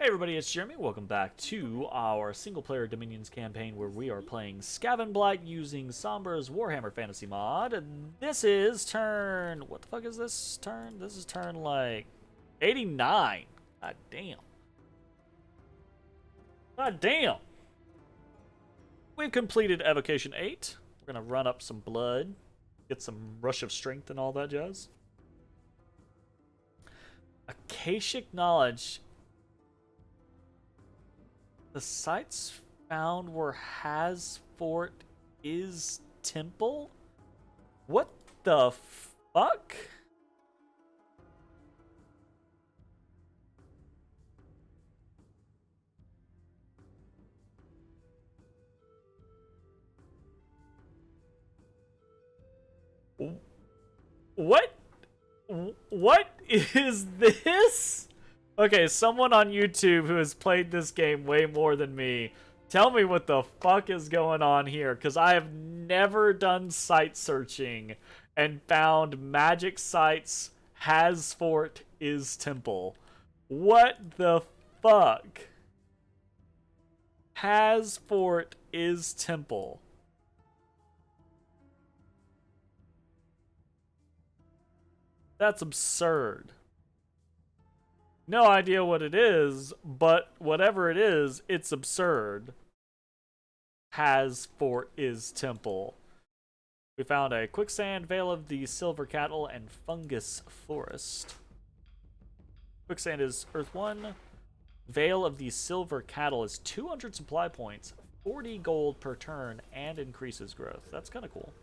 Hey everybody, it's Jeremy. Welcome back to our single-player Dominions campaign where we are playing Skavenblight using Sombre's Warhammer Fantasy Mod. And this is turn... What the fuck is this turn? This is turn, like, 89. God damn. God damn. We've completed Evocation 8. We're going to run up some blood, get some Rush of Strength and all that jazz. Akashic Knowledge. The sites found where Hasfort is temple? What the fuck? What? What is this? Okay, someone on YouTube who has played this game way more than me, tell me what the fuck is going on here, because I have never done site searching and found magic sites Hasfort is temple. What the fuck? Hasfort is temple. That's absurd. No idea what it is, but whatever it is, it's absurd. Hasfort is temple. We found a quicksand, veil of the silver cattle, and fungus forest. Quicksand is earth 1. Veil of the silver cattle is 200 supply points, 40 gold per turn, and increases growth. That's kind of cool.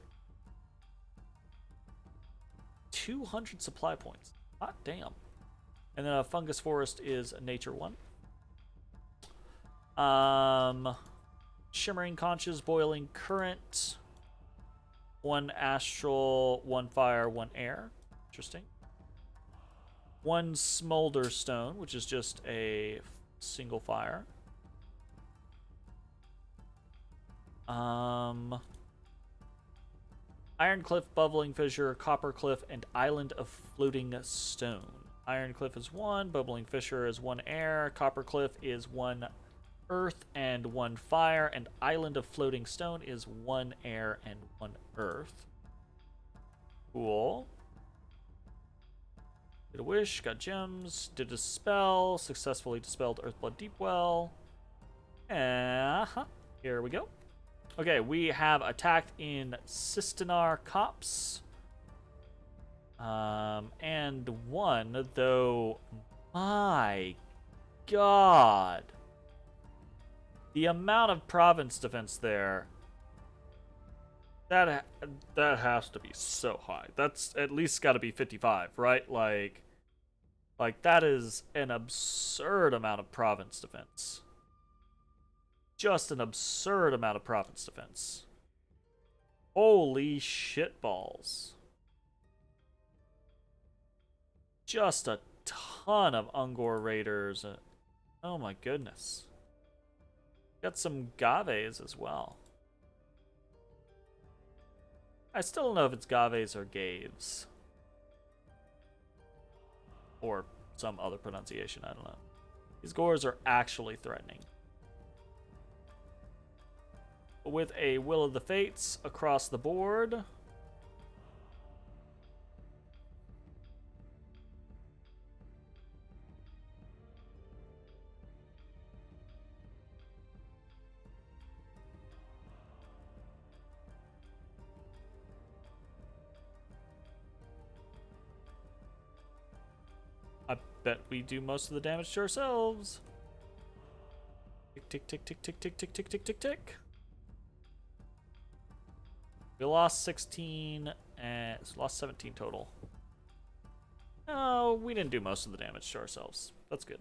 200 supply points. Hot damn. And then a fungus forest is nature 1. Shimmering conches, boiling current. 1 astral, 1 fire, 1 air. Interesting. 1 smolder stone, which is just a single fire. Iron Cliff, Bubbling Fissure, Copper Cliff, and Island of Floating Stone. Iron Cliff is 1, Bubbling Fissure is 1 air, Copper Cliff is 1 earth and 1 fire, and Island of Floating Stone is 1 air and 1 earth. Cool. Did a wish, got gems, did a spell, successfully dispelled Earthblood Deepwell. Here we go. Okay, we have attacked in Sistenar Copse. And 1, though, my god. The amount of province defense there, that has to be so high. That's at least got to be 55, right? Like that is an absurd amount of province defense. Just an absurd amount of province defense. Holy shitballs. Just a ton of Ungor Raiders. Oh my goodness. Got some Gaves as well. I still don't know if it's Gaves or Gaves. Or some other pronunciation, I don't know. These Gors are actually threatening. With a Will of the Fates across the board. I bet we do most of the damage to ourselves. Tick, tick, tick, tick, tick, tick, tick, tick, tick, tick, tick. We lost 16 and lost 17 total. Oh, we didn't do most of the damage to ourselves. That's good.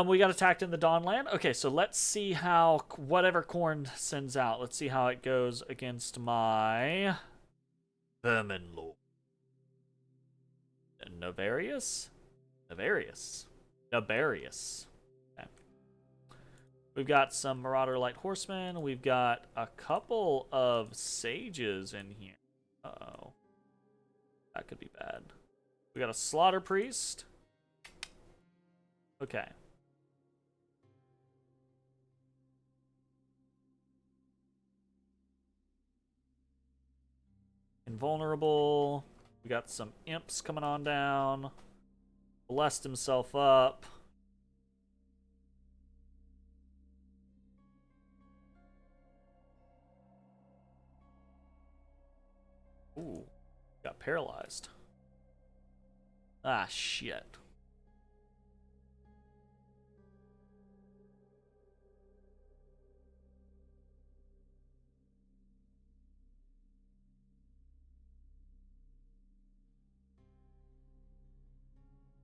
We got attacked in the Dawnland. Okay, so let's see how whatever Khorne sends out. Let's see how it goes against my Vermin Lord. Navarius? Navarius. Nabarius. Okay. We've got some Marauder Light Horsemen. We've got a couple of Sages in here. Uh-oh. That could be bad. We got a Slaughter Priest. Okay. Invulnerable. We got some imps coming on down. Blessed himself up. Ooh. Got paralyzed. Ah, shit.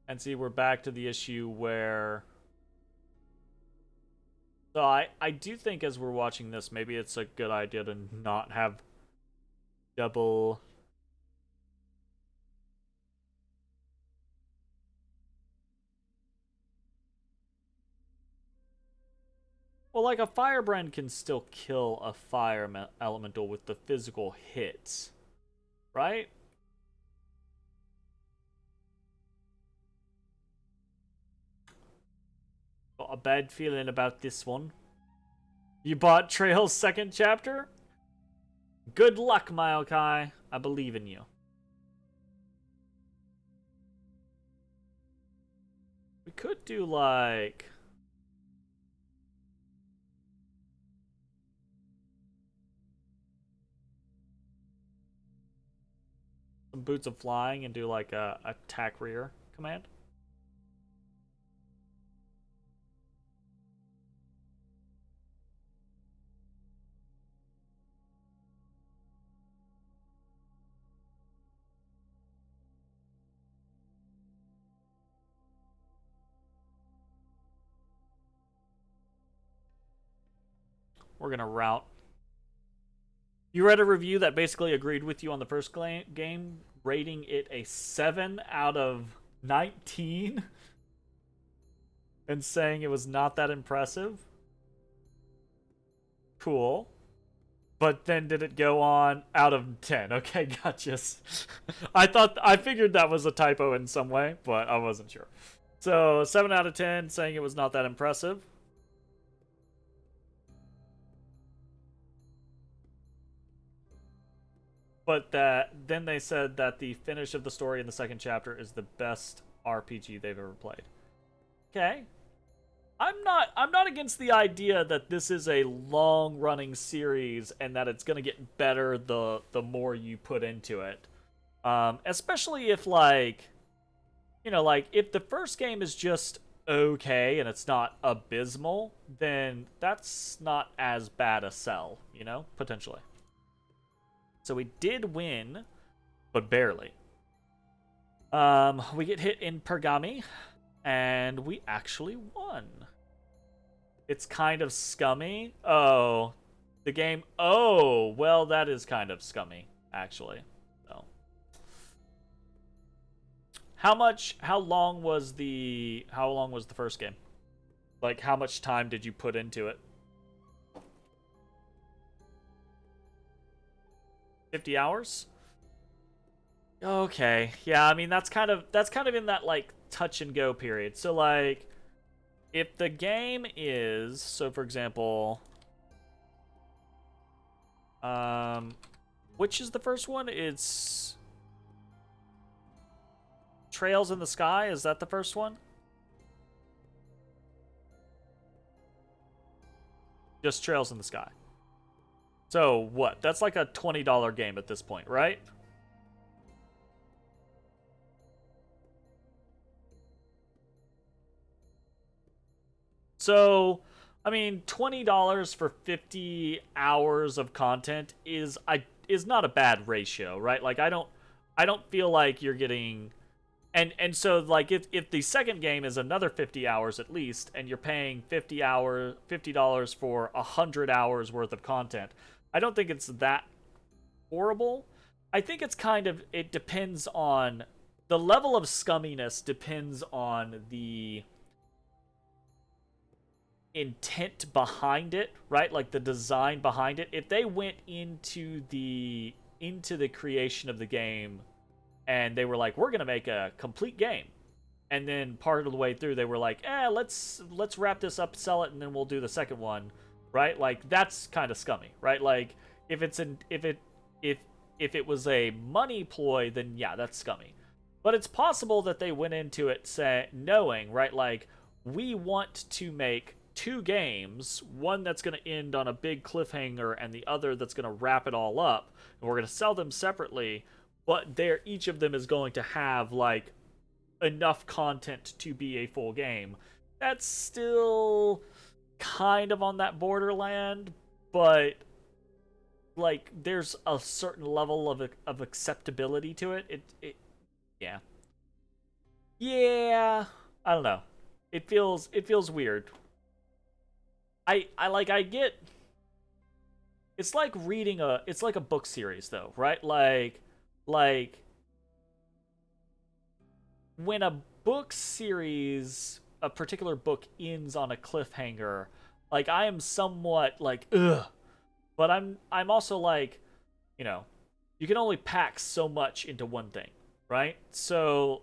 And see, we're back to the issue where... So I do think as we're watching this, maybe it's a good idea to not have double... Well, like, a firebrand can still kill a fire elemental with the physical hits, right? Got a bad feeling about this one. You bought Trail's second chapter? Good luck, Maokai. I believe in you. We could do, like... some Boots of Flying and do, like, a attack rear command. We're gonna route. You read a review that basically agreed with you on the first game, rating it a 7 out of 19 and saying it was not that impressive. Cool. But then did it go on out of 10? Okay, gotcha. I figured that was a typo in some way, but I wasn't sure. So 7 out of 10 saying it was not that impressive. But then they said that the finish of the story in the second chapter is the best RPG they've ever played. Okay. I'm not against the idea that this is a long-running series and that it's gonna get better the more you put into it. Especially if, like, you know, like, if the first game is just okay and it's not abysmal, then that's not as bad a sell, you know, potentially. So we did win, but barely. We get hit in Pergami, and we actually won. It's kind of scummy. Oh, the game. Oh, well, that is kind of scummy, actually. So, how long was the first game? Like, how much time did you put into it? 50 hours? Okay. Yeah, I mean that's kind of in that, like, touch and go period. So, like, if the game is, so for example, which is the first one? It's Trails in the Sky, is that the first one? Just Trails in the Sky. So, what? That's like a $20 game at this point, right? So, I mean, $20 for 50 hours of content is not a bad ratio, right? Like, I don't feel like you're getting... And so, like, if the second game is another 50 hours at least, and you're paying $50 for 100 hours worth of content, I don't think it's that horrible. I think it's kind of, it depends on, the level of scumminess depends on the intent behind it, right? Like the design behind it. If they went into the creation of the game and they were like, we're going to make a complete game, and then part of the way through they were like, let's wrap this up, sell it, and then we'll do the second one, right? Like, that's kind of scummy, right? Like, if it was a money ploy, then yeah, that's scummy. But it's possible that they went into it knowing, right? Like, we want to make 2 games, one that's going to end on a big cliffhanger and the other that's going to wrap it all up, and we're going to sell them separately, but each of them is going to have like enough content to be a full game. That's still kind of on that borderland, but like there's a certain level of acceptability to it. Yeah. Yeah, I don't know. It feels weird. I get, it's like reading it's like a book series though, right? Like when a book series, a particular book ends on a cliffhanger, like I am somewhat like ugh, but I'm also like, you know, you can only pack so much into one thing, right? So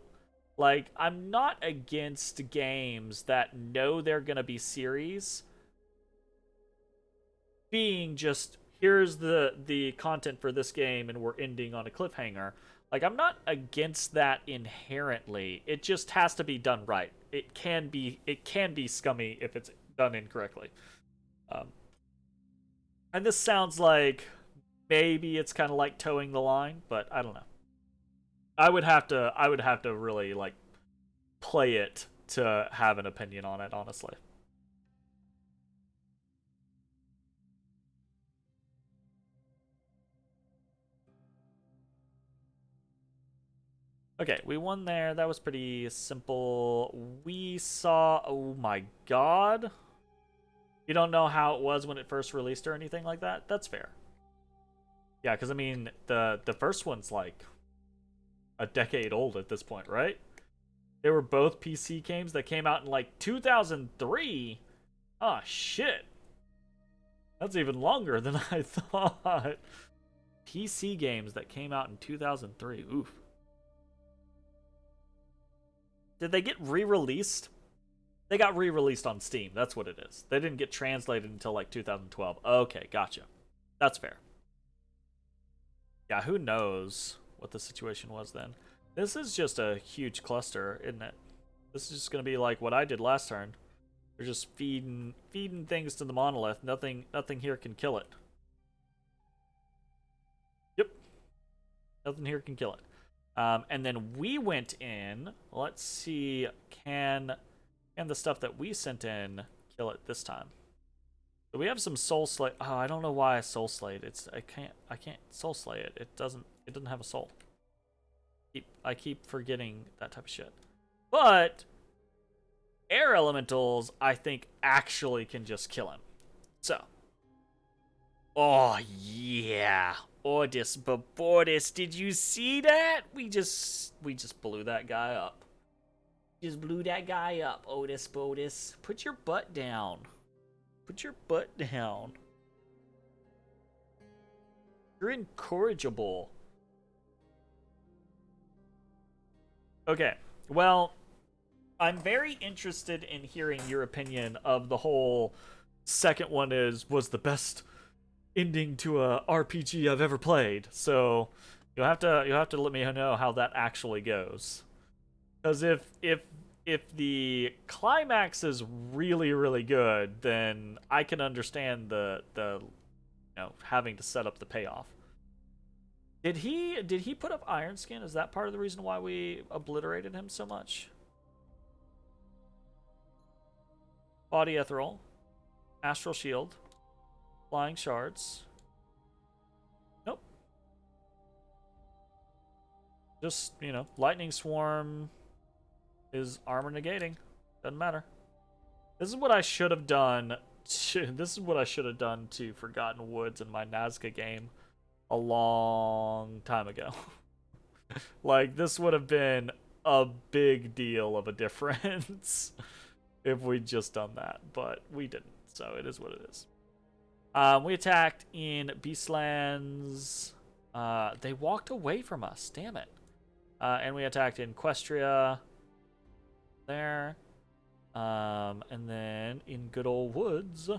like I'm not against games that know they're going to be series being just, here's the content for this game and we're ending on a cliffhanger. Like, I'm not against that inherently. It just has to be done right. It can be scummy if it's done incorrectly. And this sounds like maybe it's kind of like towing the line, but I don't know. I would have to really like play it to have an opinion on it, honestly. Okay, we won there. That was pretty simple. We saw... Oh my god. You don't know how it was when it first released or anything like that? That's fair. Yeah, because, I mean, the first one's, like, a decade old at this point, right? They were both PC games that came out in, like, 2003? Oh, shit. That's even longer than I thought. PC games that came out in 2003. Oof. Did they get re-released? They got re-released on Steam. That's what it is. They didn't get translated until like 2012. Okay, gotcha. That's fair. Yeah, who knows what the situation was then. This is just a huge cluster, isn't it? This is just going to be like what I did last turn. They're just feeding things to the monolith. Nothing here can kill it. Yep. Nothing here can kill it. And then we went in. Let's see, can the stuff that we sent in kill it this time? So we have some soul slay. Oh, I don't know why I soul slayed. I can't soul slay it. It doesn't have a soul. I keep forgetting that type of shit. But air elementals, I think, actually can just kill him. So. Oh yeah. Ordis Babordis, did you see that? We just blew that guy up. Just blew that guy up, Otis Bodis. Put your butt down. Put your butt down. You're incorrigible. Okay, well, I'm very interested in hearing your opinion of the whole second one was the best ending to a RPG I've ever played. So you'll have to let me know how that actually goes. Because if the climax is really really good, then I can understand the having to set up the payoff. Did he put up Iron Skin? Is that part of the reason why we obliterated him so much? Body Ethereal, Astral Shield, Flying Shards. Nope. Just, Lightning Swarm is armor negating. Doesn't matter. This is what I should have done. This is what I should have done to Forgotten Woods in my Nazca game a long time ago. Like, this would have been a big deal of a difference if we'd just done that, but we didn't, so it is what it is. We attacked in Beastlands. They walked away from us, damn it. And we attacked in Questria. there. And then in good old woods,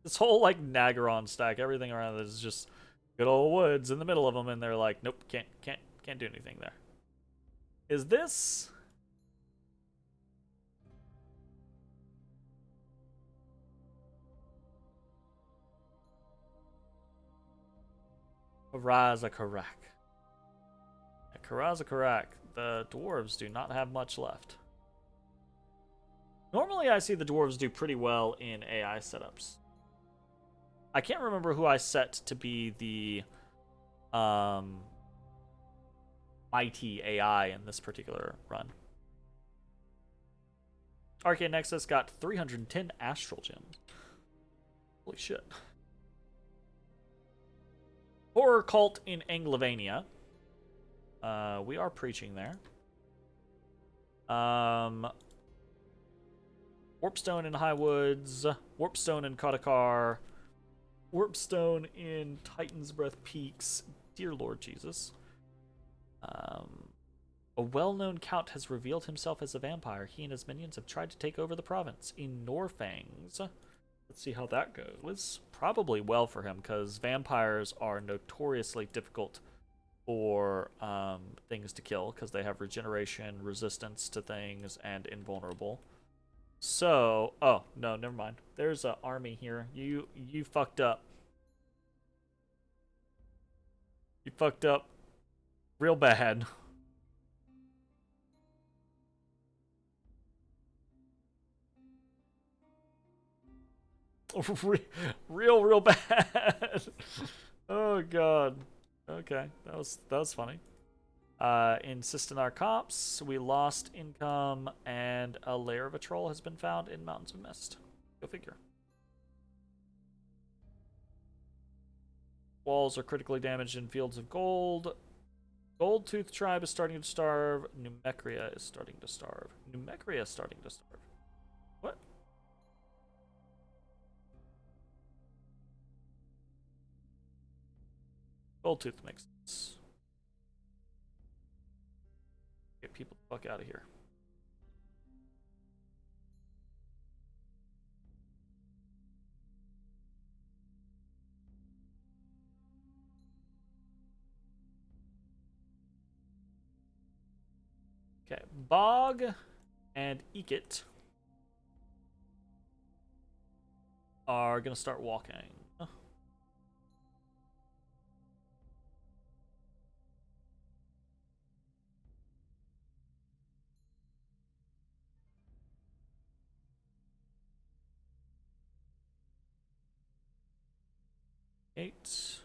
this whole like Nagaron stack, everything around this is just good old woods in the middle of them, and they're like, nope, can't do anything there. Is this? Karazakarak. Karazakarak. The dwarves do not have much left. Normally I see the dwarves do pretty well in AI setups. I can't remember who I set to be the mighty AI in this particular run. Arcane Nexus got 310 Astral Gems. Holy shit. Horror Cult in Anglovania. We are preaching there. Warpstone in Highwoods. Warpstone in Kodakar. Warpstone in Titan's Breath Peaks. Dear Lord Jesus. A well-known count has revealed himself as a vampire. He and his minions have tried to take over the province in Norfangs. Let's see how that goes. Probably well for him, because vampires are notoriously difficult for things to kill, because they have regeneration, resistance to things, and invulnerable. So, oh, no, never mind. There's an army here. You fucked up. You fucked up real bad. real bad. Oh god. Okay, that was funny. In Sistenar Copse, we lost income, and a lair of a troll has been found in Mountains of Mist. Go figure. Walls are critically damaged in Fields of Gold. Goldtooth Tribe is starting to starve. Numecria is starting to starve. Numecria is starting to starve. What? Goldtooth makes sense. Get people the fuck out of here. Okay, Bog and Ekit are gonna start walking. Eight.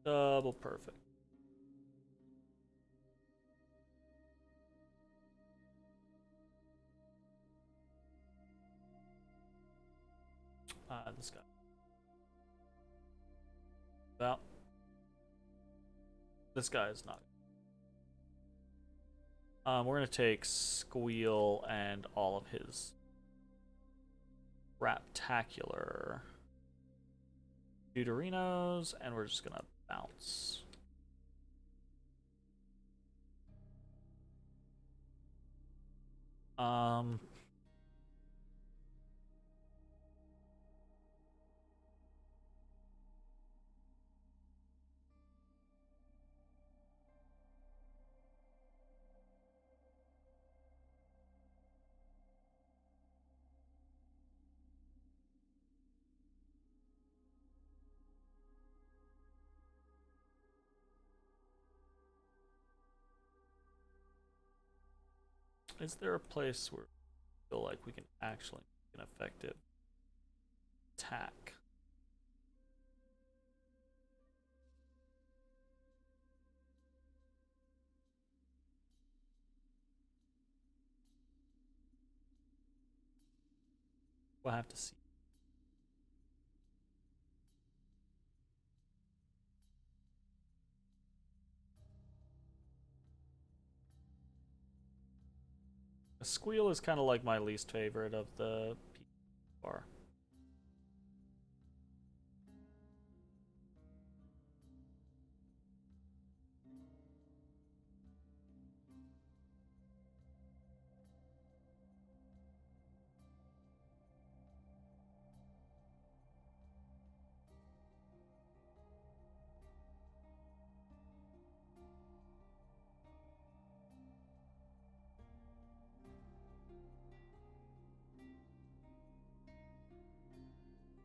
Double perfect. This guy. Well, this guy is not. We're gonna take Squeal and all of his Raptacular Deuterinos, and we're just gonna bounce. Is there a place where I feel like we can actually make an effective attack? We'll have to see. A squeal is kind of like my least favorite of the bar.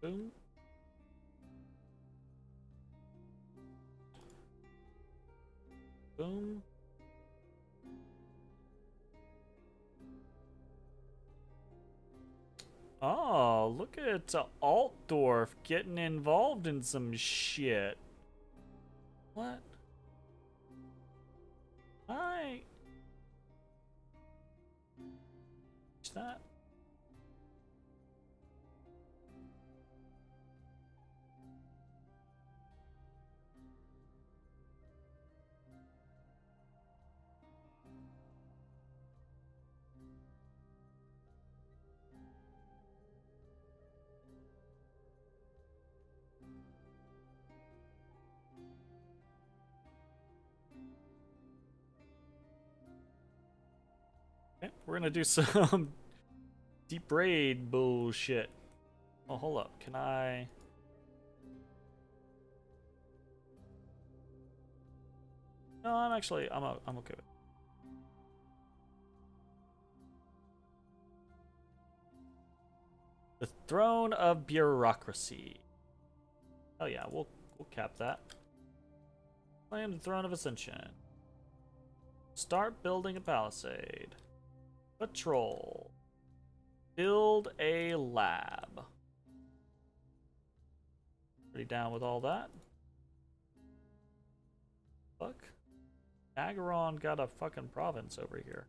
Boom. Boom. Oh, look at Altdorf getting involved in some shit. What? I... What's that? Okay, we're gonna do some deep raid bullshit. Oh, hold up. Can I... No, I'm okay with it. The Throne of Bureaucracy. Oh yeah, we'll cap that. Claim the Throne of Ascension. Start building a palisade. Patrol. Build a lab. Pretty down with all that. Fuck. Agaron got a fucking province over here.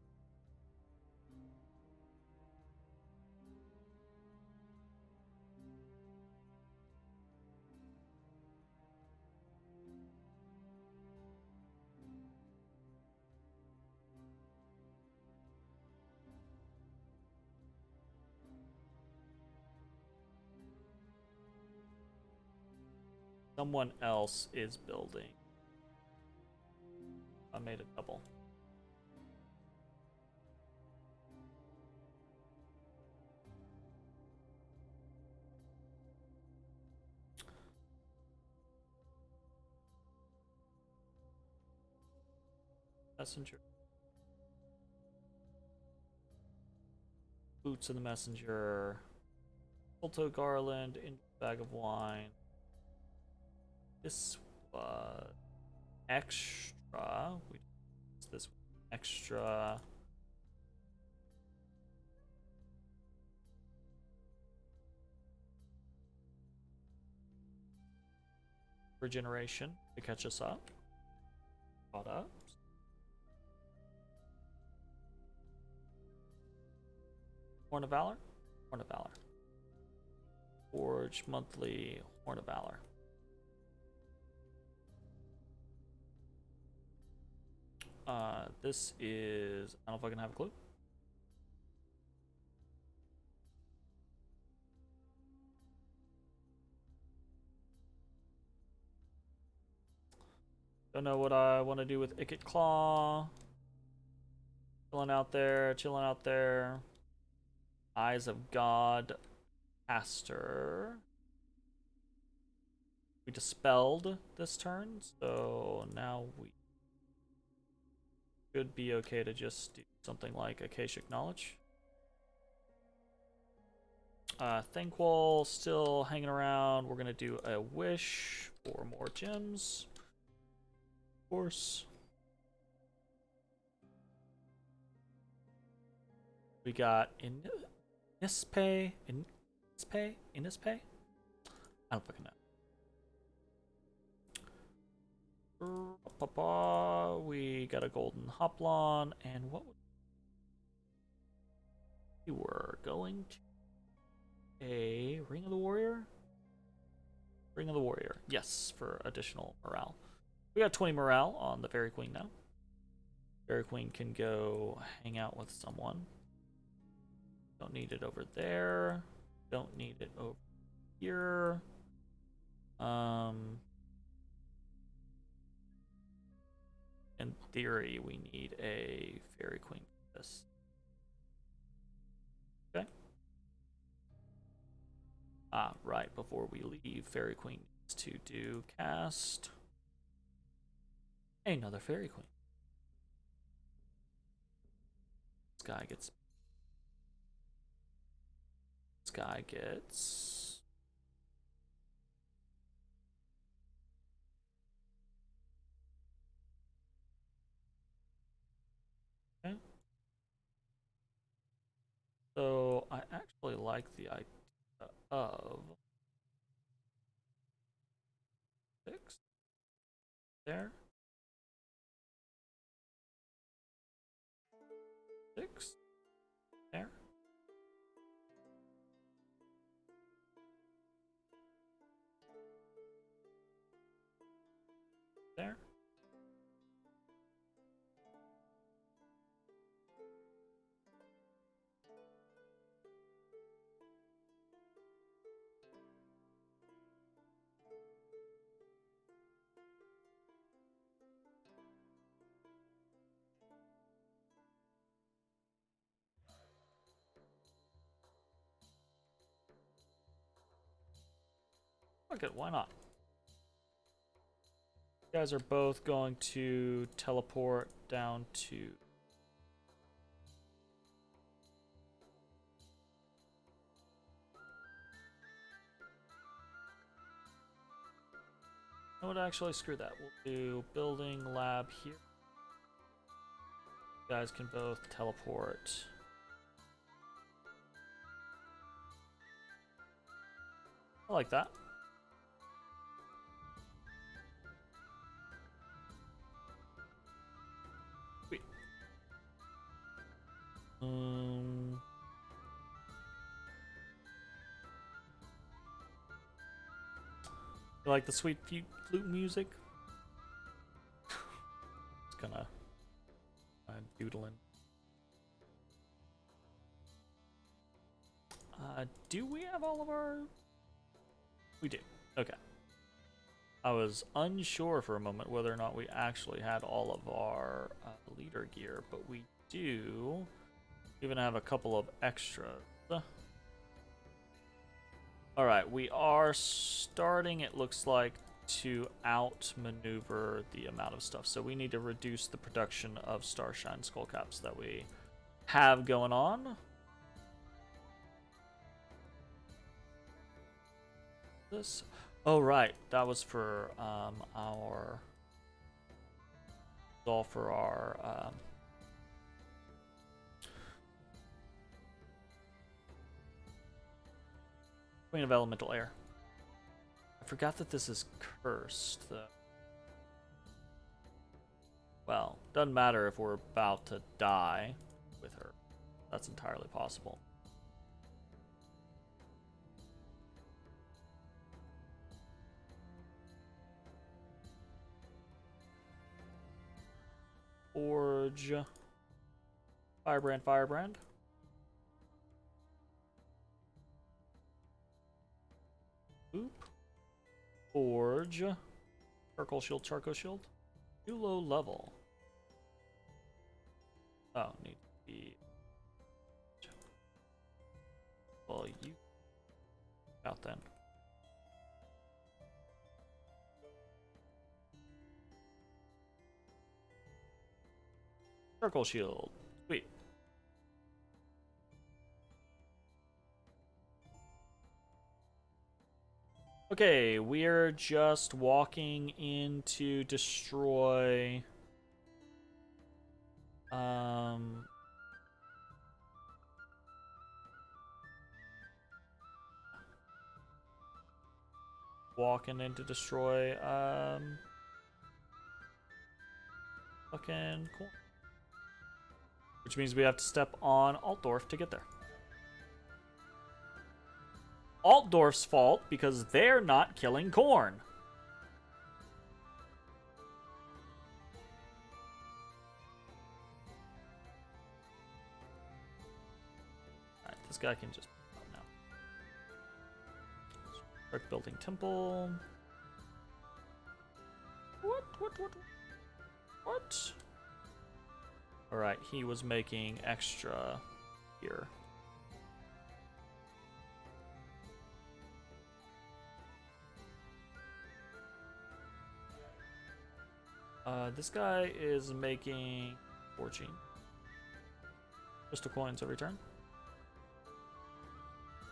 Someone else is building. I made a double. Messenger. Boots in the messenger. Alto garland in bag of wine. This was extra. This extra. Regeneration to catch us up. Caught up. Horn of Valor? Horn of Valor. Forge monthly Horn of Valor. This is... I don't fucking have a clue. Don't know what I want to do with Ikit Claw. Chilling out there. Eyes of God. Aster. We dispelled this turn, so now we should be okay to just do something like Akashic Knowledge. Thankwall still hanging around. We're gonna do a wish for more gems. Of course. We got Innispay? I don't fucking know. We got a golden hoplon, and what we were going to a Ring of the Warrior? Ring of the Warrior, yes, for additional morale. We got 20 morale on the Fairy Queen now. Fairy Queen can go hang out with someone. Don't need it over there. Don't need it over here. In theory, we need a Fairy Queen for this. Okay. Ah, right. Before we leave, Fairy Queen needs to do cast another Fairy Queen. This guy gets. This guy gets. Okay. So I actually like the idea of 6 there. 6 there. There. Fuck it, why not? You guys are both going to teleport down to... I would actually screw that. We'll do building lab here. You guys can both teleport. I like that. Sweet. You like the sweet flute music? Just gonna doodling. Do we have all of our... We do. Okay. I was unsure for a moment whether or not we actually had all of our leader gear, but we do. Even have a couple of extras. Alright, we are starting, it looks like, to outmaneuver the amount of stuff. So we need to reduce the production of Starshine Skullcaps that we have going on. This... Oh, right. That was for our... all for our... Queen of Elemental Air. I forgot that this is cursed, though. Well, doesn't matter if we're about to die with her. That's entirely possible. Forge. Firebrand, Firebrand. Oop. Forge. Charcoal Shield, Charcoal Shield. Too low level. Oh, need to be... Well, you... out then. Charcoal Shield. Sweet. Okay, we're just walking in to destroy... Walking in to destroy, fucking cool. Which means we have to step on Altdorf to get there. Altdorf's fault because they're not killing corn. Alright, this guy can just pop out now. Start building temple. What? Alright, he was making extra here. This guy is making 14 crystal coins every turn.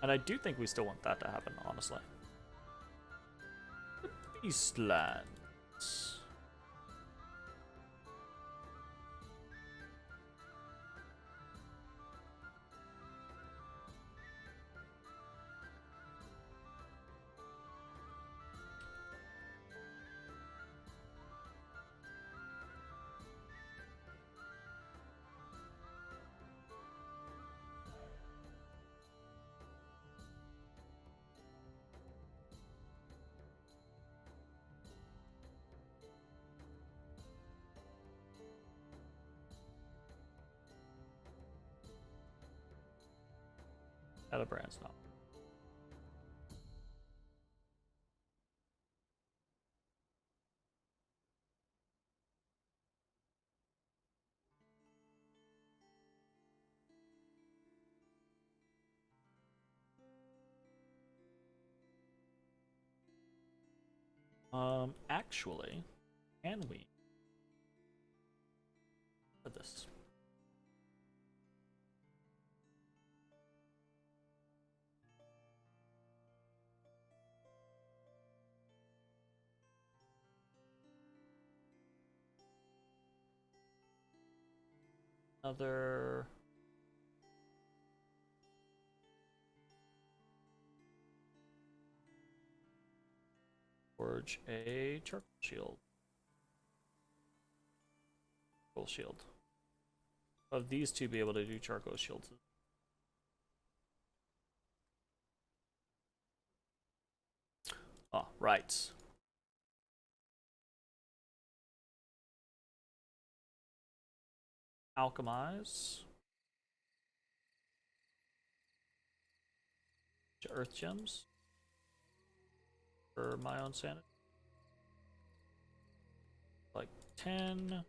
And I do think we still want that to happen, honestly. The Beastlands. Out of brands now. Actually, can we put this? Another forge a charcoal shield. Charcoal shield. Of these two, be able to do charcoal shields. Oh, right. Alchemize. Earth gems. For my own sanity. Like 10.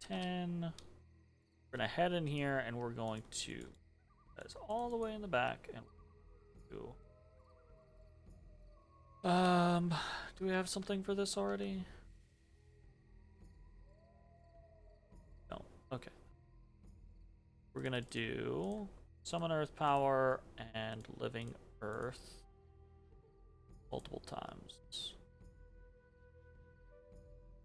10. We're gonna head in here and we're going to that's all the way in the back and do do we have something for this already? No. Okay. We're gonna do summon earth power and living earth multiple times.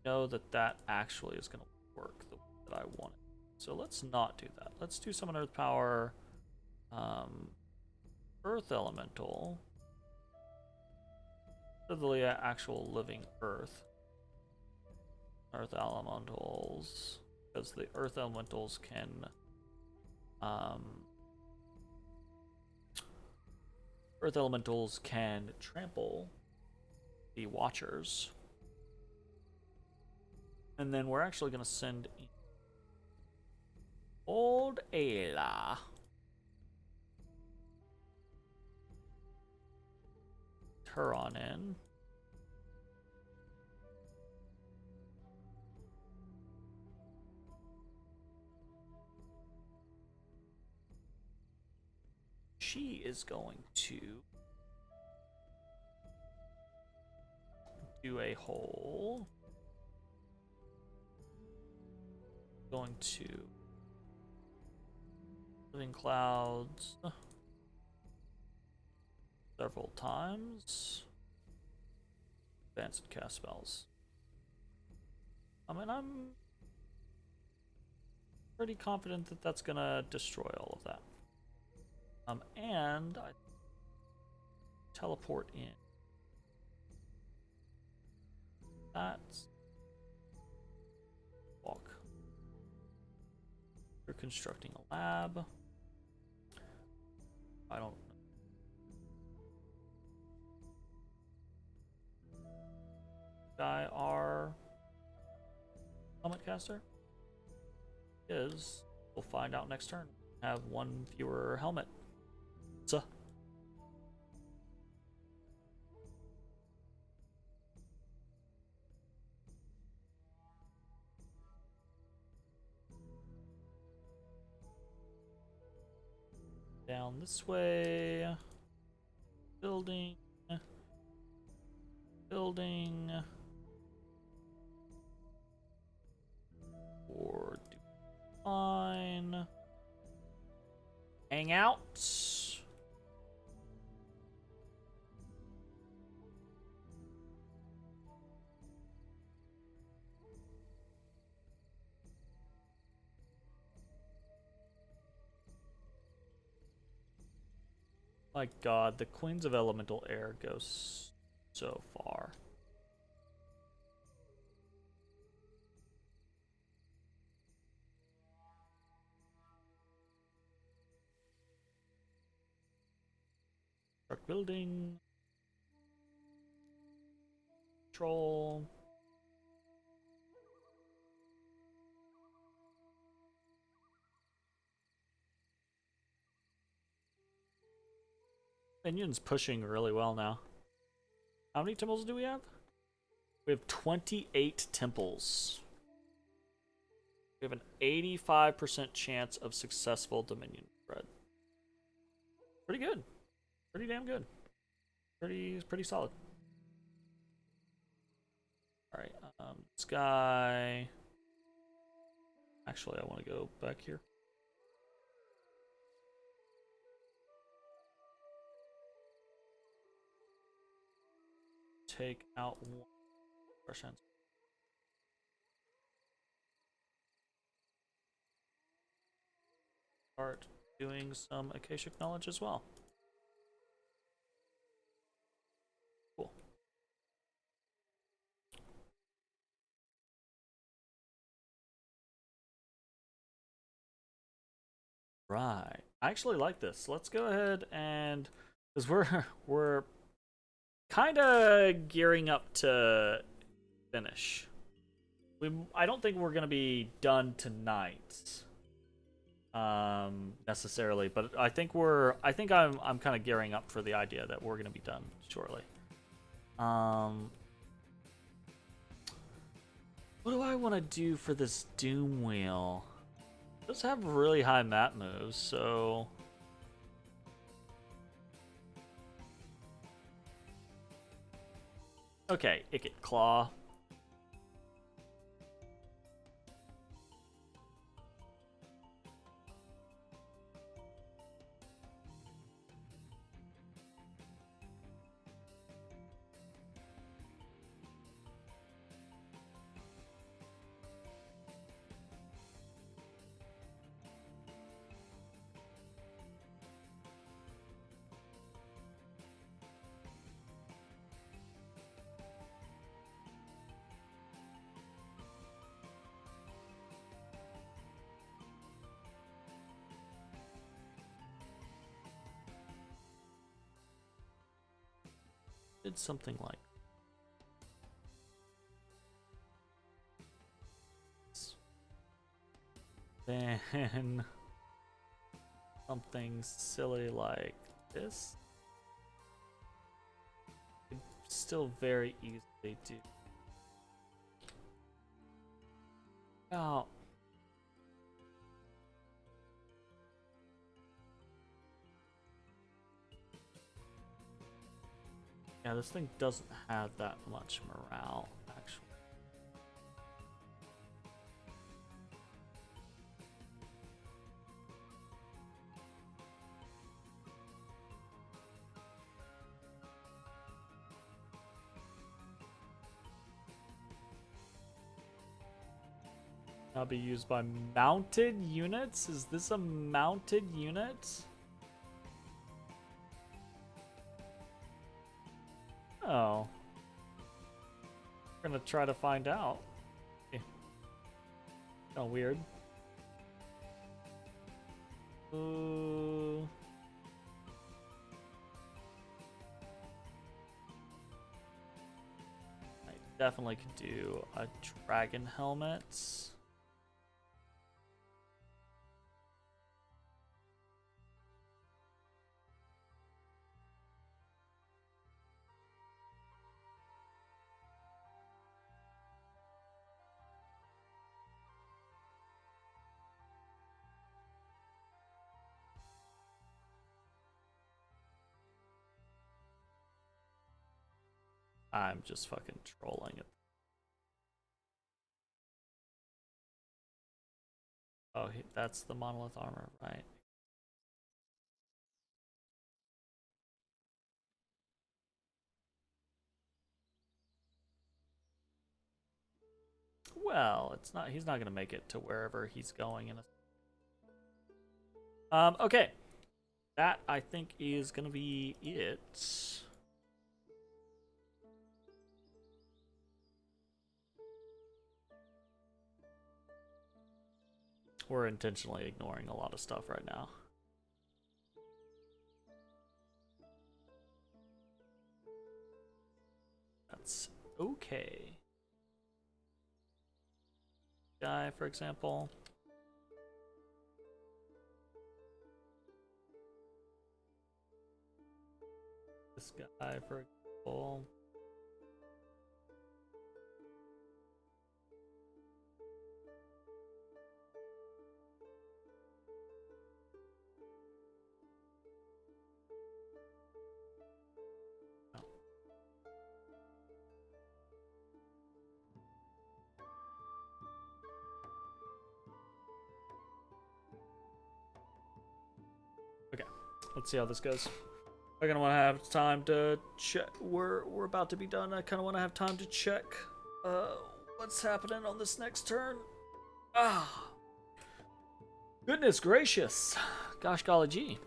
Know that that actually is gonna work the way that I want it. So let's not do that. Let's do summon earth power, earth elemental, the actual living earth. Earth elementals, because the earth elementals can earth elementals can trample the watchers. And then we're actually going to send in Old Ayla. Her on in. She is going to do a hole. Going to living clouds several times. Advanced cast spells. I mean, I'm pretty confident that that's gonna destroy all of that. And I teleport in. That's walk. You're constructing a lab. I don't know. Guy our helmet caster is. We'll find out next turn. have one fewer helmet. So. Down this way. Building. Building. Or do fine. Hang out. My god, the Queens of Elemental Air goes so far. Truck building. Control. Minion's pushing really well now. How many temples do we have? We have 28 temples. We have an 85% chance of successful Dominion spread. Pretty good. Pretty damn good. Pretty solid. Alright, this guy... Actually, I want to go back here. Take out one person. Start doing some Akashic knowledge as well. Cool. Right. I actually like this. Let's go ahead and because we're kind of gearing up to finish. I don't think we're gonna be done tonight, necessarily, but I think I'm kind of gearing up for the idea that we're gonna be done shortly. What do I want to do for this Doom Wheel? It does have really high map moves, so. Okay, Icket Claw. Did something like this. Then something silly like this. Could still very easily do. Oh. Yeah, this thing doesn't have that much morale, actually. Now be used by mounted units? Is this a mounted unit? Oh. We're gonna try to find out. Oh, weird. Ooh. I definitely could do a dragon helmet. I'm just fucking trolling it. Oh, that's the monolith armor, right? Well, it's not. He's not gonna make it to wherever he's going in a. Okay, that I think is gonna be it. We're intentionally ignoring a lot of stuff right now. That's okay. Guy, for example. This guy, for example. Okay, let's see how this goes. I kind of want to have time to check. We're about to be done. I kind of want to have time to check what's happening on this next turn. Ah, goodness gracious, gosh golly gee.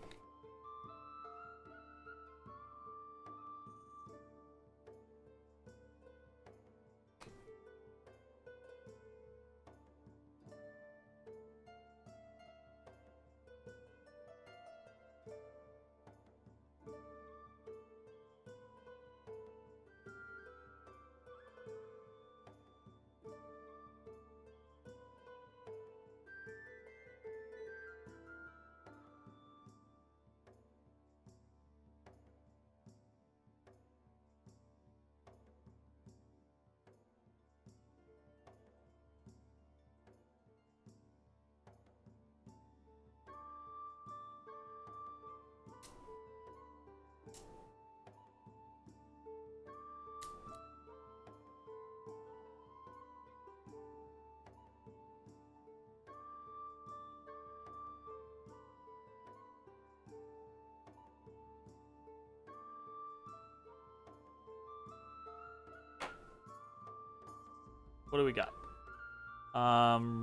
What do we got?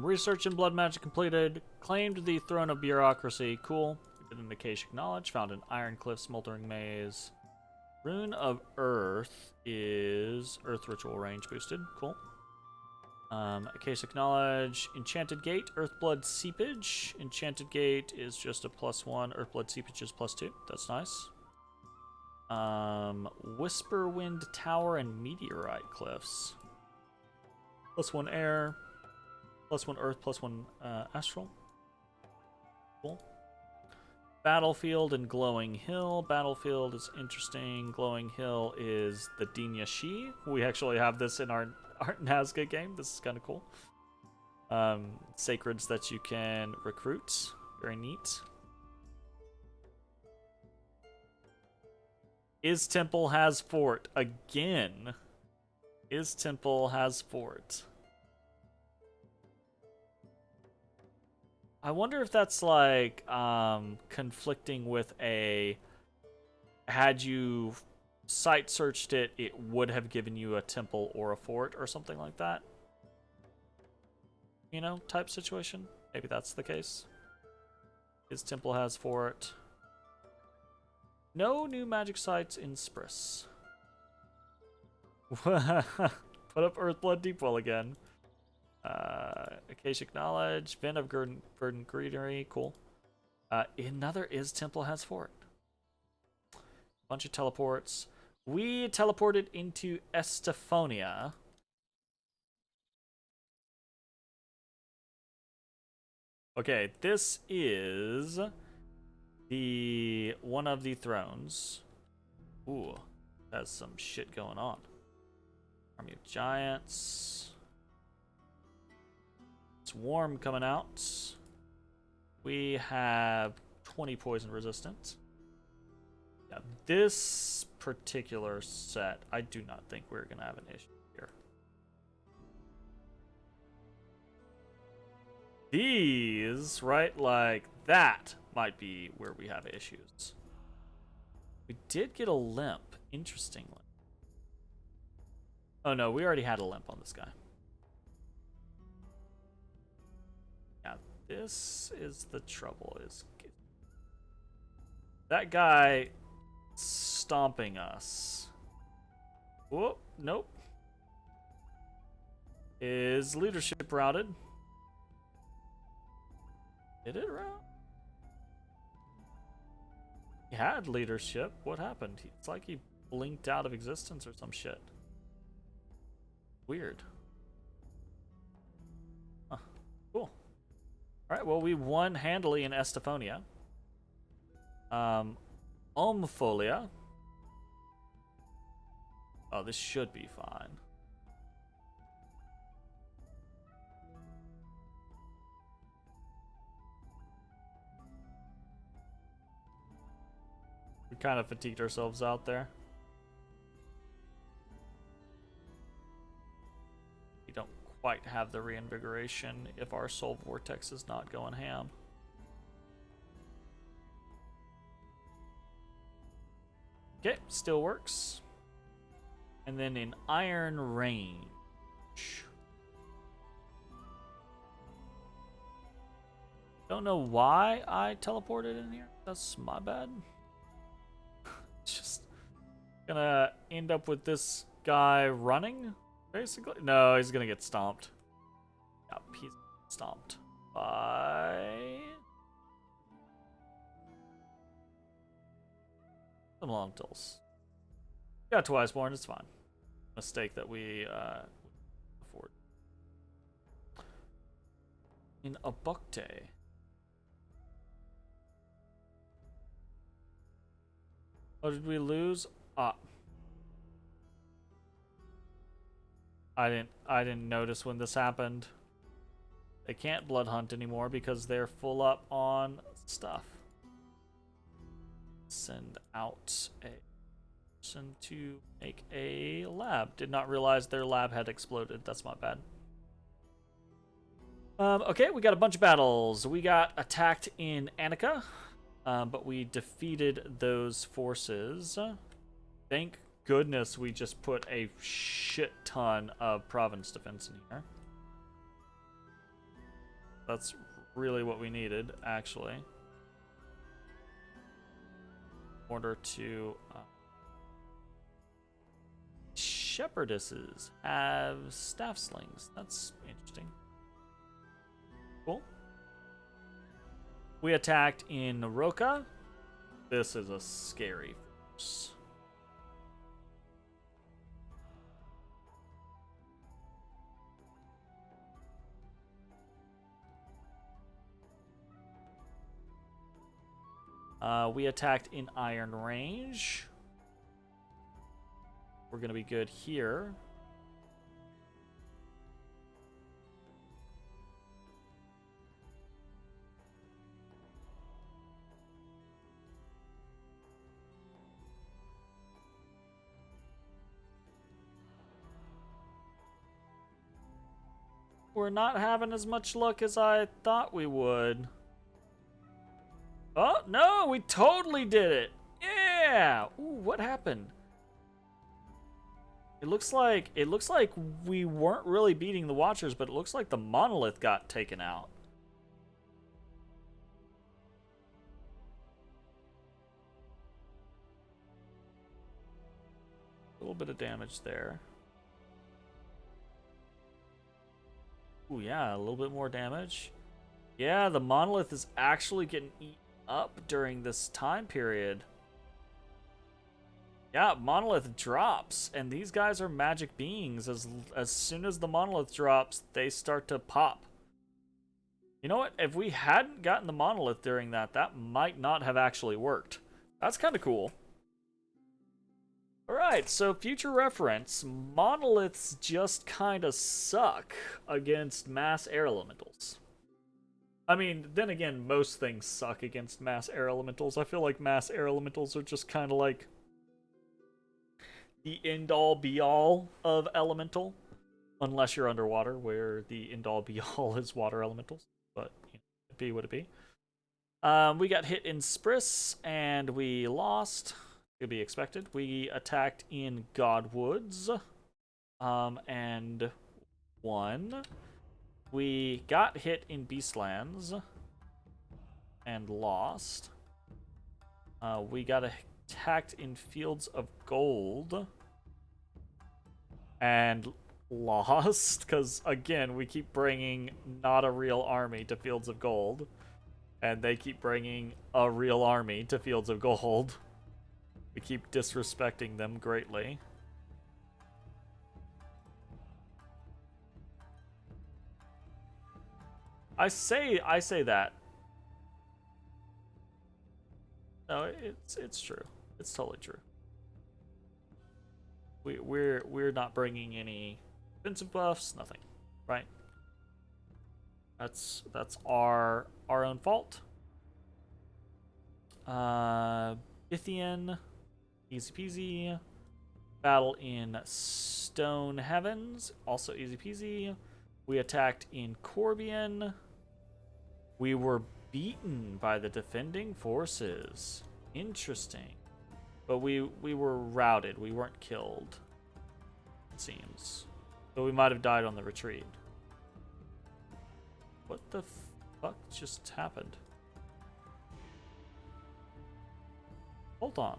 Research in blood magic completed. Claimed the throne of bureaucracy. Cool. We did an Akashic knowledge. Found an iron cliff, smoldering maze. Rune of Earth is Earth ritual range boosted. Cool. Akashic knowledge. Enchanted gate. Earthblood seepage. Enchanted gate is just a +1. Earthblood seepage is +2. That's nice. Whisperwind tower and meteorite cliffs. +1 air, +1 earth, +1 astral. Cool. Battlefield and Glowing Hill. Battlefield is interesting. Glowing Hill is the Dinya Shi. We actually have this in our Nazca game. This is kind of cool. Sacreds that you can recruit. Very neat. Is Temple has fort again. Is Temple has fort. I wonder if that's like conflicting with a had you site searched it, it would have given you a temple or a fort or something like that. You know, type situation. Maybe that's the case. His temple has fort. No new magic sites in Spris. Put up Earthblood Deepwell again. Akashic Knowledge, Vent of Verdant Greenery, cool. Another is Temple has fort. Bunch of teleports. We teleported into Estephonia. Okay, this is the one of the thrones. Ooh, has some shit going on. Army of Giants. It's warm coming out. We have 20 poison resistant. Yeah, this particular set, I do not think we're going to have an issue here. These, right, like that might be where we have issues. We did get a limp, interestingly. Oh no, we already had a limp on this guy. Yeah, this is the trouble. Is that guy stomping us? Whoop, nope. Is leadership routed? Did it route? He had leadership. What happened? It's like he blinked out of existence or some shit. Weird. Huh. Cool. Alright, well, we won handily in Estephonia. Omfolia. Oh, this should be fine. We kind of fatigued ourselves out there. We don't quite have the reinvigoration if our soul vortex is not going ham. Okay, still works. And then in iron range. Don't know why I teleported in here. That's my bad. Just gonna end up with this guy running, basically. No, he's gonna get stomped. Yep, he's stomped by some lentils. Yeah, twice born. It's fine. Mistake that we afford. In Abukte. Oh, did we lose? Ah. I didn't notice when this happened. They can't blood hunt anymore because they're full up on stuff. Send out a person to make a lab. Did not realize their lab had exploded. That's my bad. Okay, we got a bunch of battles. We got attacked in Annika. But we defeated those forces. Thank goodness we just put a shit ton of province defense in here. That's really what we needed, actually. In order to... Shepherdesses have staff slings. That's interesting. Cool. We attacked in Roka. This is a scary force. We attacked in Iron Range. We're gonna be good here. We're not having as much luck as I thought we would. Oh, no, we totally did it. Yeah. Ooh, what happened? It looks like we weren't really beating the Watchers, but it looks like the monolith got taken out. A little bit of damage there. Ooh, yeah, a little bit more damage. Yeah, the monolith is actually getting eaten up during this time period. Yeah, monolith drops, and these guys are magic beings. As soon as the monolith drops, they start to pop. You know what? If we hadn't gotten the monolith during that, that might not have actually worked. That's kind of cool. Alright, so future reference, monoliths just kind of suck against mass air elementals. I mean, then again, most things suck against mass air elementals. I feel like mass air elementals are just kind of like the end-all be-all of elemental, unless you're underwater, where the end-all be-all is water elementals. But you know, it be what it be. We got hit in Spris, and we lost. To be expected. We attacked in Godwoods, and won. We got hit in Beastlands, and lost. We got attacked in Fields of Gold, and lost, because, again, we keep bringing not a real army to Fields of Gold, and they keep bringing a real army to Fields of Gold. We keep disrespecting them greatly. I say that. No, it's true. It's totally true. We're not bringing any defensive buffs, nothing, right? That's our own fault. Bithian, easy peasy. Battle in Stone Heavens, also easy peasy. We attacked in Corbion. We were beaten by the defending forces. Interesting. But we were routed. We weren't killed, it seems. But we might have died on the retreat. What the fuck just happened? Hold on.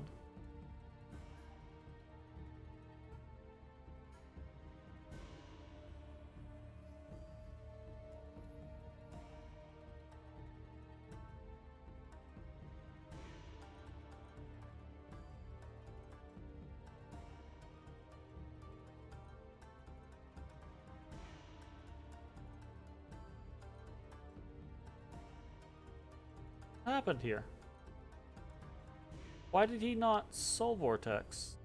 What happened here? Why did he not Soul Vortex?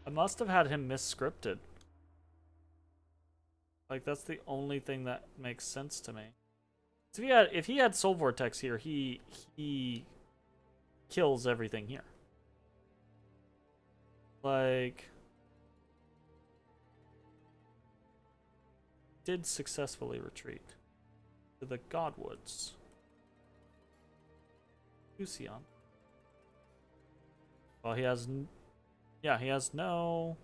I must have had him misscripted. Like, that's the only thing that makes sense to me. So if he had Soul Vortex here, he kills everything here. Like, did successfully retreat to the Godwoods. Lucian. Well, he has, yeah, he has no.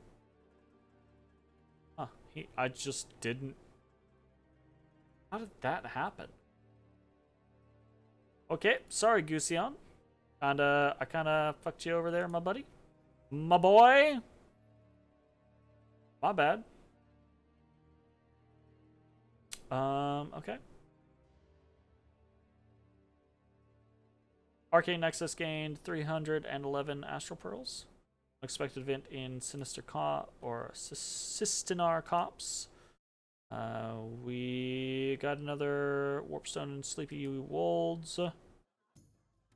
Huh? I just didn't. How did that happen? Okay, sorry, Gusion. I kinda fucked you over there, my buddy. My boy. My bad. Okay. Arcane Nexus gained 311 Astral Pearls. Unexpected event in Sinister Cop or Sistinar Cops. We got another Warpstone in Sleepy Wolds.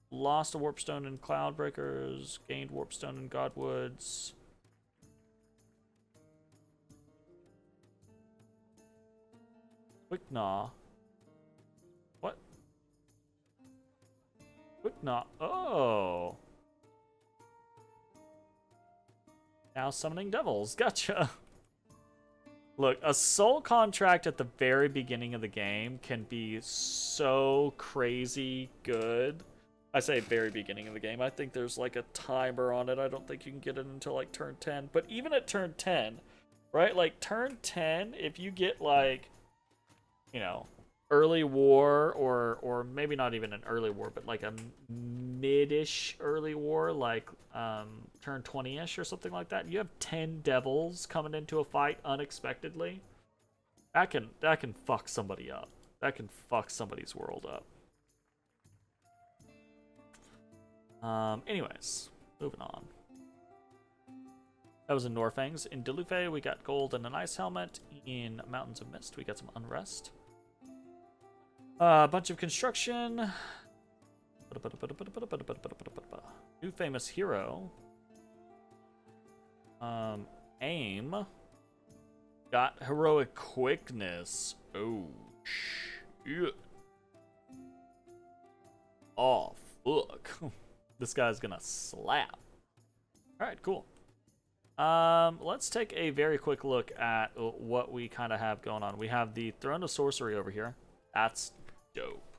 Lost a Warpstone in Cloudbreakers. Gained Warpstone in Godwoods. Quickgnaw. What? Quickgnaw. Oh. Now summoning devils. Gotcha. Look, a soul contract at the very beginning of the game can be so crazy good. I say very beginning of the game. I think there's like a timer on it. I don't think you can get it until like turn 10. But even at turn 10, right? Like turn 10, if you get like, you know, early war or maybe not even an early war, but like a mid-ish early war, like turn 20-ish or something like that. You have 10 devils coming into a fight unexpectedly. That can fuck somebody up. That can fuck somebody's world up. Anyways, moving on. That was in Norfangs. In Delufe, we got gold and an ice helmet. In Mountains of Mist, we got some unrest. A bunch of construction. New famous hero. Aim. Got heroic quickness. Oh, shit. Oh, fuck. This guy's gonna slap. Alright, cool. Let's take a very quick look at what we kind of have going on. We have the Throne of Sorcery over here. That's dope.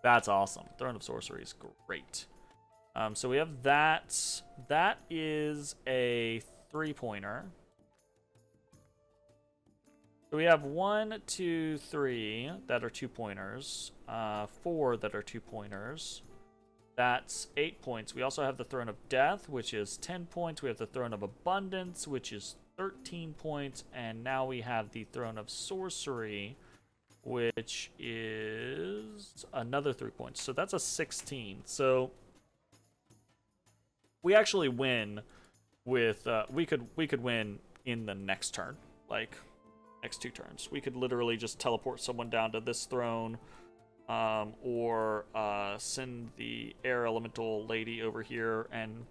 That's awesome. Throne of Sorcery is great. So we have that. That is a 3-pointer. So we have 1, 2, 3 that are 2-pointers. 4 that are 2-pointers. That's 8 points. We also have the Throne of Death, which is 10 points. We have the Throne of Abundance, which is 13 points. And now we have the Throne of Sorcery, which is another 3 points. So that's a 16. So we actually win with we could win in the next turn, like next 2 turns. We could literally just teleport someone down to this throne, or send the air elemental lady over here and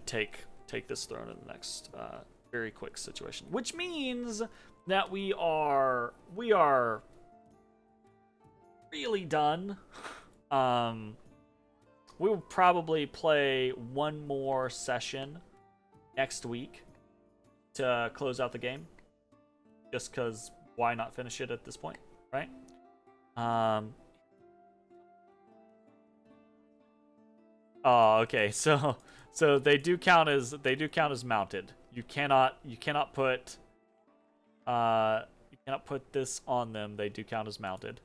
take this throne in the next very quick situation. Which means that we are really done. We will probably play one more session next week to close out the game. Just because why not finish it at this point, right? Oh, okay. So they do count as mounted. You cannot put this on them. They do count as mounted.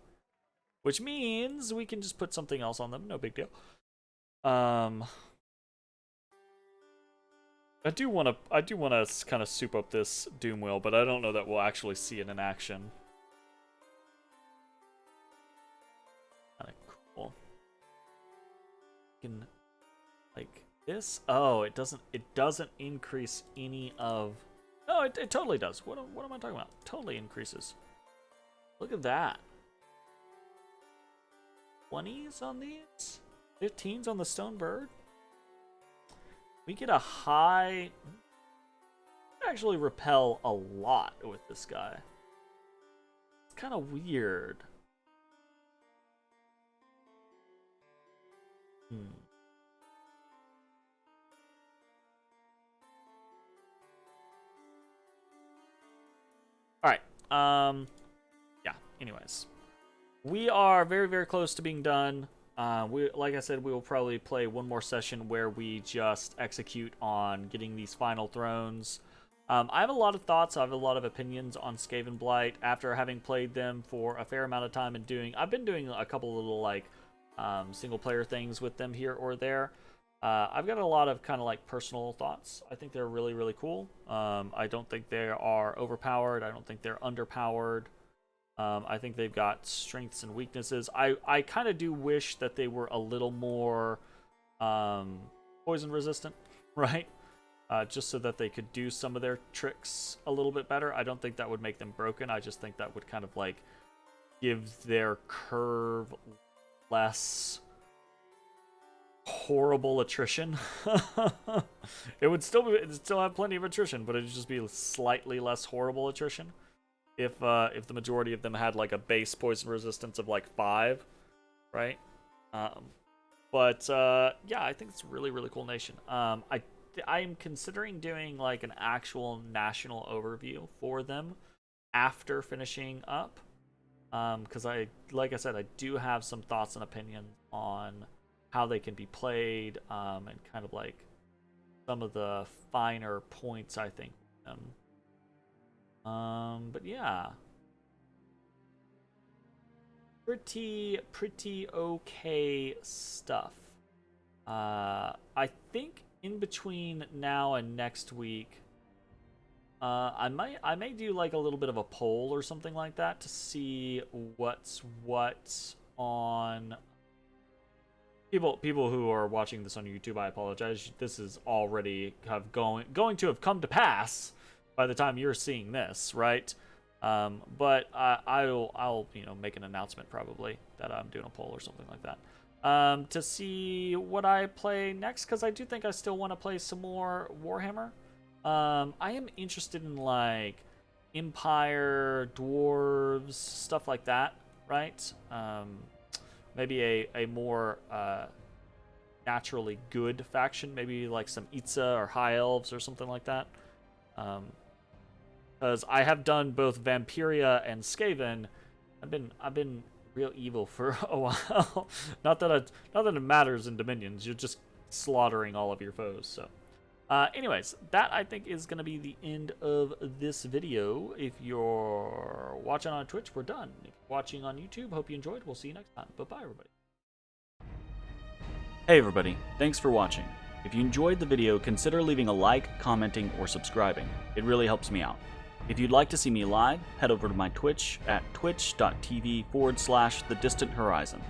Which means we can just put something else on them. No big deal. I do want to kind of soup up this Doom Wheel, but I don't know that we'll actually see it in action. Kind of cool. Can like this? Oh, it doesn't increase any of. No, it totally does. What am I talking about? Totally increases. Look at that. 20s on these? 15s on the Stone Bird? We get a high... We actually repel a lot with this guy. It's kind of weird. Alright. Yeah, anyways. We are very, very close to being done. Like I said, we will probably play one more session where we just execute on getting these final thrones. I have a lot of thoughts. I have a lot of opinions on Skavenblight after having played them for a fair amount of time and I've been doing a couple little like single player things with them here or there. I've got a lot of kind of like personal thoughts. I think they're really, really cool. I don't think they are overpowered. I don't think they're underpowered. I think they've got strengths and weaknesses. I kind of do wish that they were a little more poison resistant, right? Just so that they could do some of their tricks a little bit better. I don't think that would make them broken. I just think that would kind of like give their curve less horrible attrition. It would still have plenty of attrition, but it'd just be slightly less horrible attrition. If the majority of them had like a base poison resistance of like 5, right? But yeah, I think it's a really, really cool nation. I'm considering doing like an actual national overview for them after finishing up, because like I said, I do have some thoughts and opinions on how they can be played, and kind of like some of the finer points I think with them. But yeah, pretty okay stuff. I think in between now and next week, I may do like a little bit of a poll or something like that to see what's on. People who are watching this on YouTube, I apologize. This is already going to have come to pass by the time you're seeing this, right? But I'll make an announcement probably that I'm doing a poll or something like that, to see what I play next, because I do think I still want to play some more Warhammer. I am interested in like Empire, dwarves, stuff like that, right? Maybe a more naturally good faction, maybe like some Itza or High Elves or something like that. Because I have done both Vampiria and Skaven. I've been real evil for a while. not that it matters in Dominions. You're just slaughtering all of your foes. So, anyways, that I think is gonna be the end of this video. If you're watching on Twitch, we're done. If you're watching on YouTube, hope you enjoyed. We'll see you next time. Bye-bye, everybody. Hey, everybody. Thanks for watching. If you enjoyed the video, consider leaving a like, commenting, or subscribing. It really helps me out. If you'd like to see me live, head over to my Twitch at twitch.tv/thedistanthorizon.